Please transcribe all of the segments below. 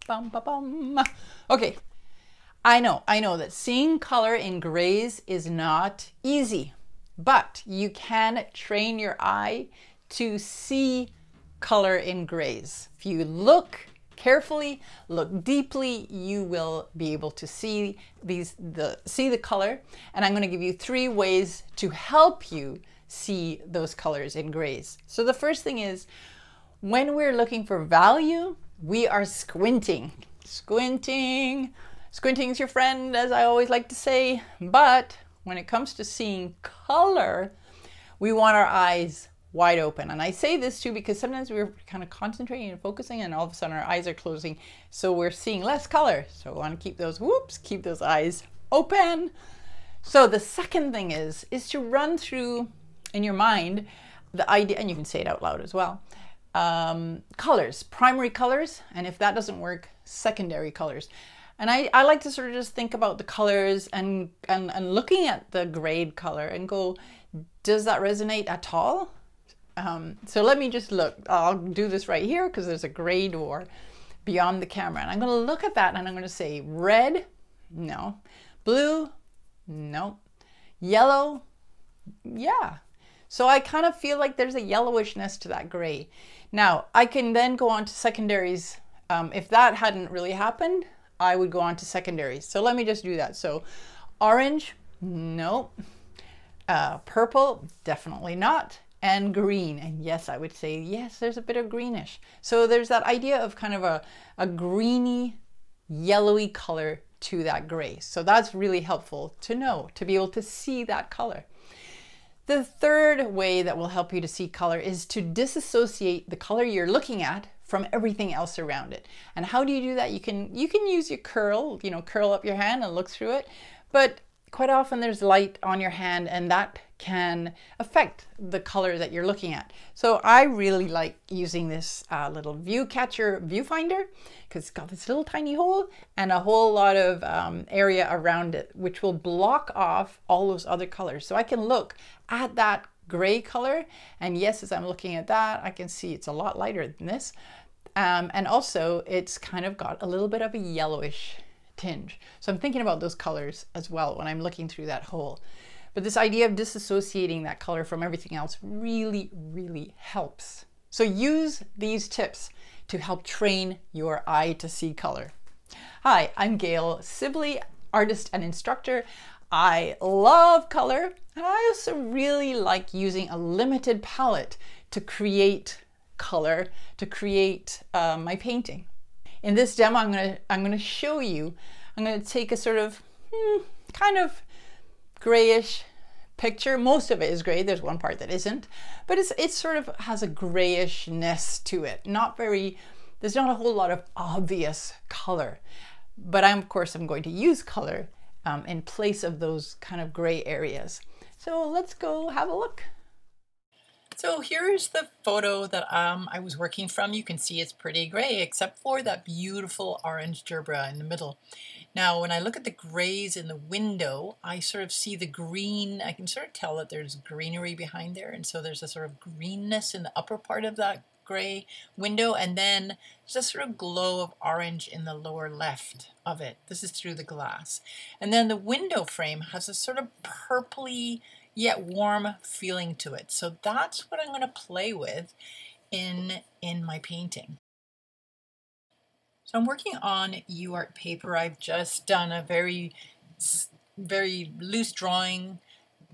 Bum, ba, bum. Okay, I know that seeing color in grays is not easy, but you can train your eye to see color in grays. If you look carefully, look deeply, you will be able to see the color. And I'm going to give you 3 ways to help you see those colors in grays. So the first thing is, when we're looking for value, we are squinting. Squinting is your friend, as I always like to say. But when it comes to seeing color, we want our eyes wide open. And I say this too because sometimes we're kind of concentrating and focusing, and all of a sudden our eyes are closing, so we're seeing less color. So we want to keep those eyes open. So the second thing is to run through in your mind the idea, and you can say it out loud as well, colors, primary colors, and if that doesn't work, secondary colors. And I like to sort of just think about the colors and looking at the grayed color and go, does that resonate at all? So let me just look. I'll do this right here because there's a gray door beyond the camera. And I'm going to look at that and I'm going to say red, no. Blue, no. Yellow, yeah. So I kind of feel like there's a yellowishness to that gray. Now, I can then go on to secondaries. If that hadn't really happened, I would go on to secondaries. So let me just do that. So orange, no. Purple, definitely not. And green, and yes, I would say yes, there's a bit of greenish. So there's that idea of kind of a greeny, yellowy color to that gray. So that's really helpful to know, to be able to see that color. The third way that will help you to see color is to disassociate the color you're looking at from everything else around it. And how do you do that? You can use your curl, curl up your hand and look through it, but quite often there's light on your hand and that can affect the color that you're looking at. So I really like using this little viewfinder because it's got this little tiny hole and a whole lot of area around it, which will block off all those other colors. So I can look at that gray color, and yes, as I'm looking at that, I can see it's a lot lighter than this. And also it's kind of got a little bit of a yellowish tinge. So I'm thinking about those colors as well when I'm looking through that hole. But this idea of disassociating that color from everything else really, really helps. So use these tips to help train your eye to see color. Hi, I'm Gail Sibley, artist and instructor. I love color, and I also really like using a limited palette to create color, to create my painting. In this demo, I'm going to show you, I'm going to take a sort of kind of grayish picture. Most of it is gray. There's one part that isn't, but it sort of has a grayishness to it. There's not a whole lot of obvious color, but of course I'm going to use color in place of those kind of gray areas. So let's go have a look. So here's the photo that I was working from. You can see it's pretty gray except for that beautiful orange gerbera in the middle. Now when I look at the grays in the window, I sort of see the green. I can sort of tell that there's greenery behind there, and so there's a sort of greenness in the upper part of that gray window, and then there's a sort of glow of orange in the lower left of it. This is through the glass. And then the window frame has a sort of purpley yet warm feeling to it. So that's what I'm going to play with in my painting. So I'm working on UArt paper. I've just done a very loose drawing,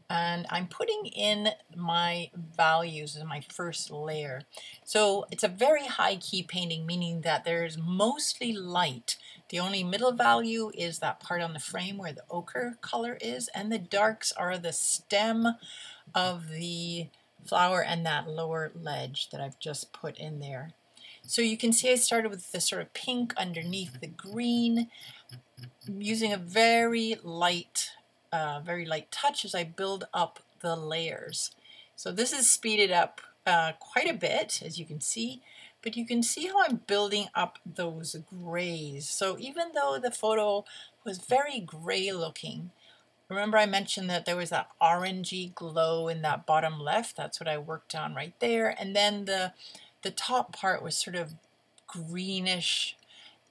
and I'm putting in my values in my first layer. So it's a very high key painting, meaning that there's mostly light. The only middle value is that part on the frame where the ochre color is, and the darks are the stem of the flower and that lower ledge that I've just put in there. So you can see I started with the sort of pink underneath the green, using a very light touch as I build up the layers. So this is speeded up quite a bit, as you can see, but you can see how I'm building up those grays. So even though the photo was very gray looking, remember I mentioned that there was that orangey glow in that bottom left. That's what I worked on right there. And then the top part was sort of greenish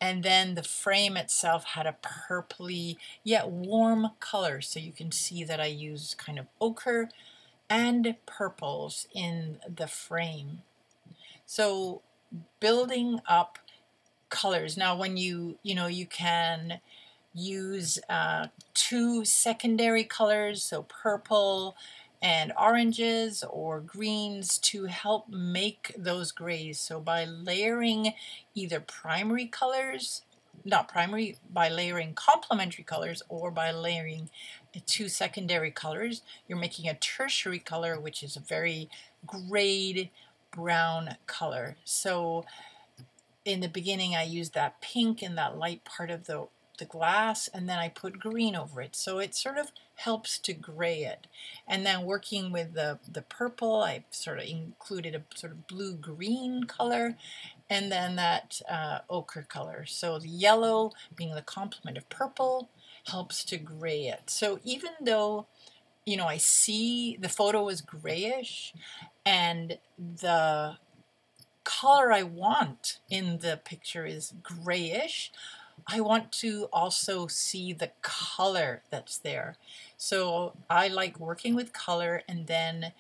And then the frame itself had a purpley yet warm color. So you can see that I used kind of ochre and purples in the frame. So building up colors. Now when you can use 2 secondary colors, so purple and oranges or greens, to help make those grays. So by layering either primary colors, by layering complementary colors, or by layering 2 secondary colors, you're making a tertiary color, which is a very grayed brown color. So in the beginning I used that pink in that light part of the glass, and then I put green over it, so it sort of helps to gray it. And then working with the purple, I sort of included a sort of blue-green color, and then that ochre color. So the yellow, being the complement of purple, helps to gray it. So even though, you know, I see the photo is grayish and the color I want in the picture is grayish, I want to also see the color that's there. So I like working with color and then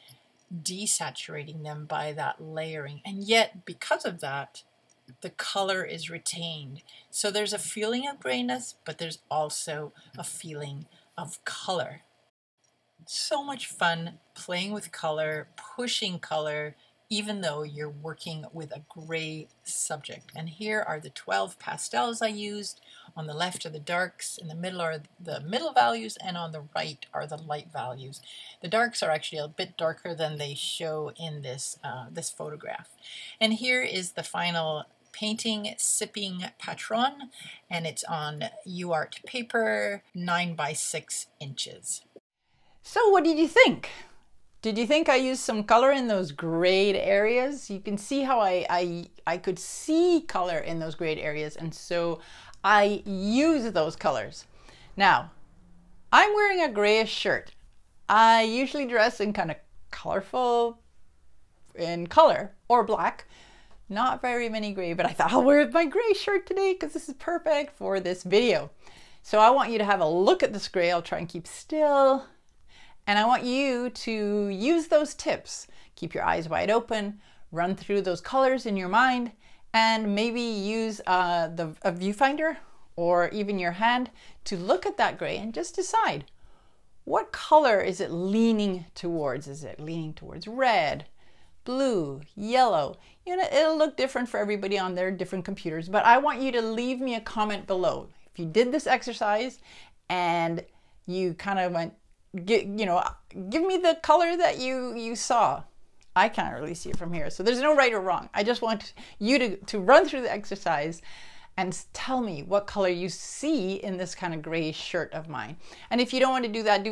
desaturating them by that layering. And yet, because of that, the color is retained. So there's a feeling of grayness, but there's also a feeling of color. So much fun playing with color, pushing color, even though you're working with a gray subject. And here are the 12 pastels I used. On the left are the darks, in the middle are the middle values, and on the right are the light values. The darks are actually a bit darker than they show in this, this photograph. And here is the final painting, Sipping Patron, and it's on UArt paper, 9 by 6 inches. So what did you think? Did you think I used some color in those grayed areas? You can see how I could see color in those grayed areas, and so I use those colors. Now, I'm wearing a grayish shirt. I usually dress in kind of colorful in color or black. Not very many gray, but I thought I'll wear my gray shirt today because this is perfect for this video. So I want you to have a look at this gray. I'll try and keep still. And I want you to use those tips. Keep your eyes wide open, run through those colors in your mind, and maybe use a viewfinder or even your hand to look at that gray and just decide, what color is it leaning towards? Is it leaning towards red, blue, yellow? You know, it'll look different for everybody on their different computers, but I want you to leave me a comment below. If you did this exercise and you kind of went, give me the color that you saw. I can't really see it from here, so there's no right or wrong. I just want you to run through the exercise and tell me what color you see in this kind of gray shirt of mine. And if you don't want to do that,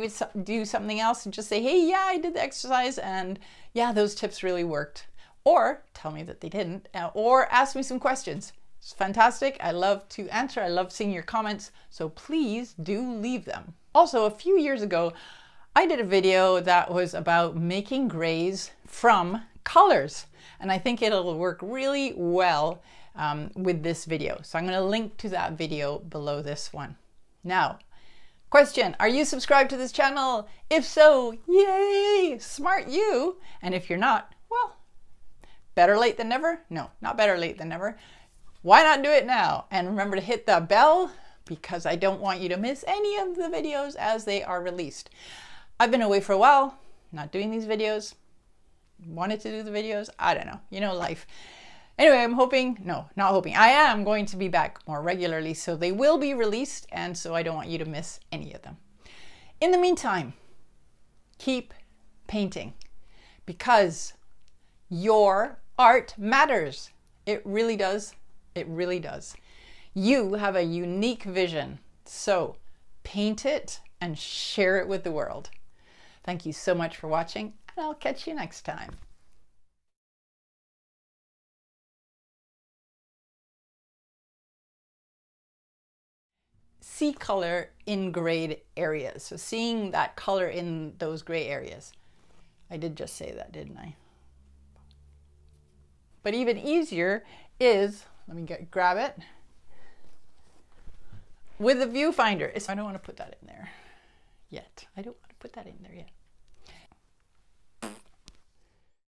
do something else and just say, hey, yeah, I did the exercise and yeah, those tips really worked. Or tell me that they didn't, or ask me some questions. It's fantastic. I love to answer. I love seeing your comments, so please do leave them. Also, a few years ago, I did a video that was about making grays from colors, and I think it'll work really well with this video. So I'm going to link to that video below this one. Now, question, are you subscribed to this channel? If so, yay, smart you. And if you're not, well, better late than never? No, not better late than never. Why not do it now? And remember to hit the bell, because I don't want you to miss any of the videos as they are released. I've been away for a while, not doing these videos. Wanted to do the videos, I don't know, you know, life. Anyway, I am going to be back more regularly, so they will be released, and so I don't want you to miss any of them. In the meantime, keep painting, because your art matters. It really does. It really does. You have a unique vision, so paint it and share it with the world. Thank you so much for watching, and I'll catch you next time. See color in grayed areas. So seeing that color in those gray areas. I did just say that, didn't I? But even easier is, let me grab it. with the viewfinder is, I don't want to put that in there yet. I don't want to put that in there yet.